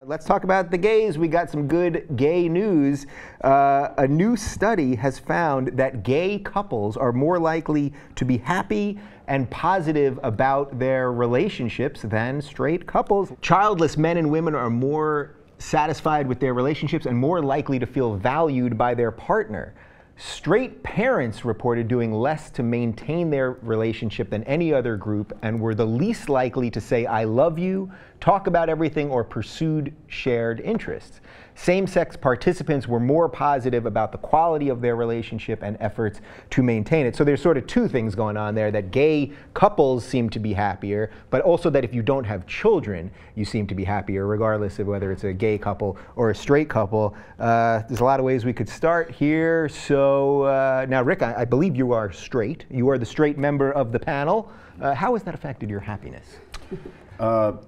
Let's talk about the gays. We got some good gay news. A new study has found that gay couples are more likely to be happy and positive about their relationships than straight couples. Childless men and women are more satisfied with their relationships and more likely to feel valued by their partner. Straight parents reported doing less to maintain their relationship than any other group and were the least likely to say, "I love you," talk about everything, or pursued shared interests. Same-sex participants were more positive about the quality of their relationship and efforts to maintain it. So there's sort of two things going on there, that gay couples seem to be happier, but also that if you don't have children, you seem to be happier, regardless of whether it's a gay couple or a straight couple. There's a lot of ways we could start here. So now, Rick, I believe you are straight. You are the straight member of the panel. How has that affected your happiness?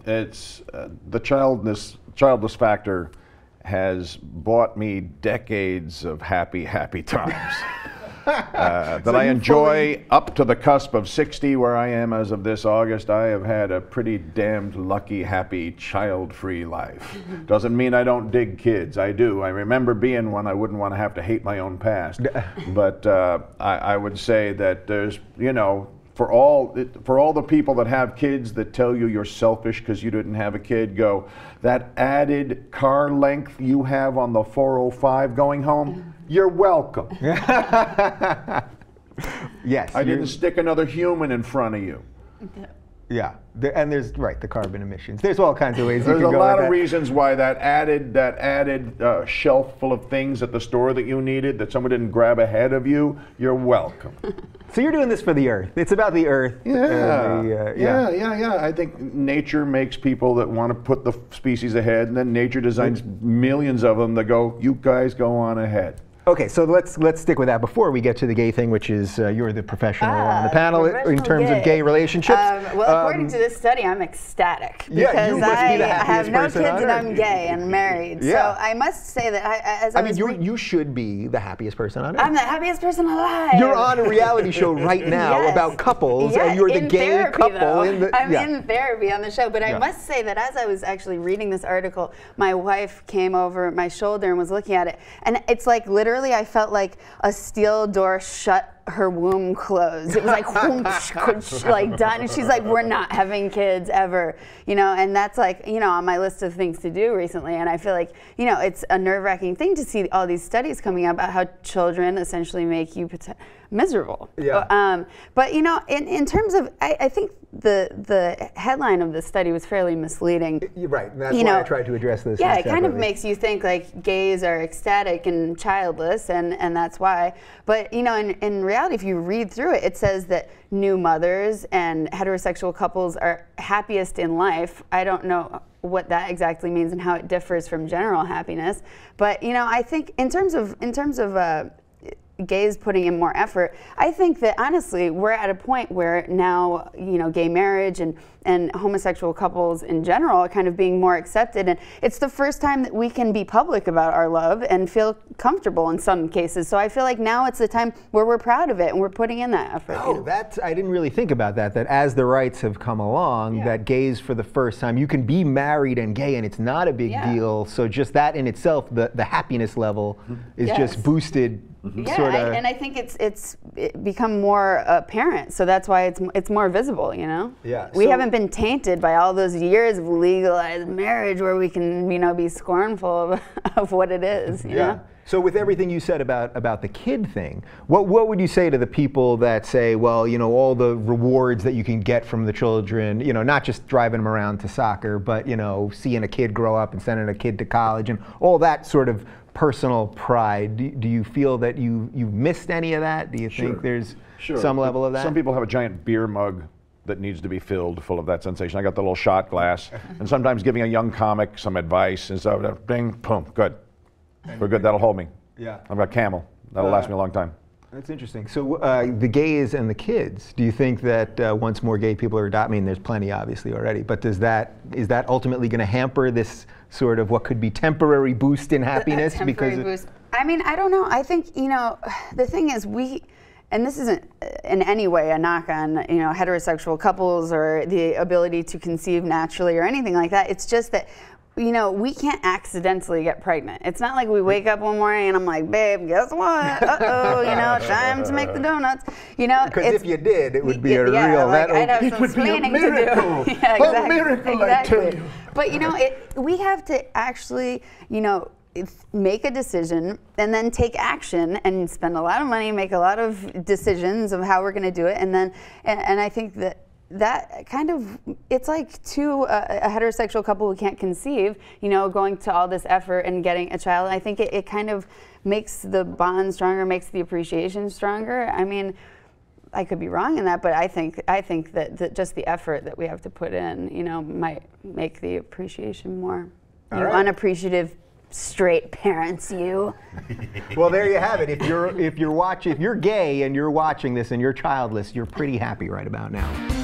It's the childless factor has bought me decades of happy times that I enjoy up to the cusp of 60, where I am as of this August. I have had a pretty damned lucky, happy, child-free life. Doesn't mean I don't dig kids. I do. I remember being one. I wouldn't want to have to hate my own past. But I would say that there's, you know, for all the people that have kids that tell you you're selfish because you didn't have a kid, go, that added car length you have on the 405 going home, you're welcome. Yes. I didn't stick another human in front of you. Yeah, and there's, right, the carbon emissions. There's all kinds of ways you There's can a go lot with of that. reasons why that added shelf full of things at the store that you needed that someone didn't grab ahead of you, you're welcome. So you're doing this for the earth. It's about the earth. Yeah. Yeah. I think nature makes people that want to put the species ahead, and then nature designs millions of them that go, you guys go on ahead. Okay, so let's stick with that before we get to the gay thing, which is you're the professional on the panel in terms of gay relationships. Well, according to this study, I'm ecstatic because you must be the I have no kids person on and earth. I'm gay and married. Yeah. So I must say that I mean, you should be the happiest person on earth. I'm the happiest person alive. You're on a reality show right now Yes. about couples, Yes, and you're the in gay therapy, couple. Though. I'm in therapy on the show, but Yeah. I must say that as I was actually reading this article, my wife came over my shoulder and was looking at it, and it's like literally I felt like a steel door shut her womb closed. It was like whoosh, like done. And she's like, we're not having kids ever, you know. And that's like, you know, on my list of things to do recently. And I feel like, you know, it's a nerve-wracking thing to see all these studies coming out about how children essentially make you miserable. Yeah. But you know, in terms of, I think the headline of the study was fairly misleading. You're right. And that's why I tried to address this. Yeah, it kind of makes you think like gays are ecstatic and childless, and that's why. But you know, in reality, if you read through it, it says that new mothers and heterosexual couples are happiest in life. I don't know what that exactly means and how it differs from general happiness. But you know, I think in terms of gays putting in more effort, I think that honestly we're at a point where now, you know, gay marriage and homosexual couples in general are kind of being more accepted, and it's the first time that we can be public about our love and feel comfortable in some cases. So I feel like now it's the time where we're proud of it and we're putting in that effort. Oh, that's, I didn't really think about that as the rights have come along, that gays for the first time, you can be married and gay and it's not a big deal. So just that in itself, the happiness level is just boosted. Yeah, and I think it's become more apparent, so that's why it's more visible, you know? Yeah. We haven't been tainted by all those years of legalized marriage where we can, you know, be scornful of what it is, you know? So with everything you said about the kid thing, what would you say to the people that say, well, you know, all the rewards that you can get from the children, you know, not just driving them around to soccer, but, you know, seeing a kid grow up and sending a kid to college and all that sort of personal pride. Do you feel that you've missed any of that? Do you think there's some level of that? Some people have a giant beer mug that needs to be filled full of that sensation. I got the little shot glass, and sometimes giving a young comic some advice, and so bing, boom, good. We're good, that'll hold me. Yeah. I've got Camel, that'll last me a long time. That's interesting. So the gays and the kids, do you think that once more gay people are adopted, I mean, there's plenty obviously already, but is that ultimately going to hamper this sort of what could be temporary boost in happiness? Boost. I mean, I don't know. I think, you know, the thing is and this isn't in any way a knock on, you know, heterosexual couples or the ability to conceive naturally or anything like that. It's just that you know, we can't accidentally get pregnant. It's not like we wake up one morning and I'm like, babe, guess what? Uh-oh, you know, time to make the donuts. You know, because if you did, it would be a yeah, real. like, that I'd have it some would be a explaining to miracle. do. Yeah, exactly. A miracle, I tell you. But you know, we have to actually, you know, make a decision and then take action and spend a lot of money, make a lot of decisions of how we're going to do it, and then and I think that kind of, it's like a heterosexual couple who can't conceive, you know, going to all this effort and getting a child. I think it kind of makes the bond stronger, makes the appreciation stronger. I mean, I could be wrong in that, but I think that just the effort that we have to put in, you know, might make the appreciation more. All You right. unappreciative straight parents, you. Well, there you have it. If you're gay and you're watching this and you're childless, you're pretty happy right about now.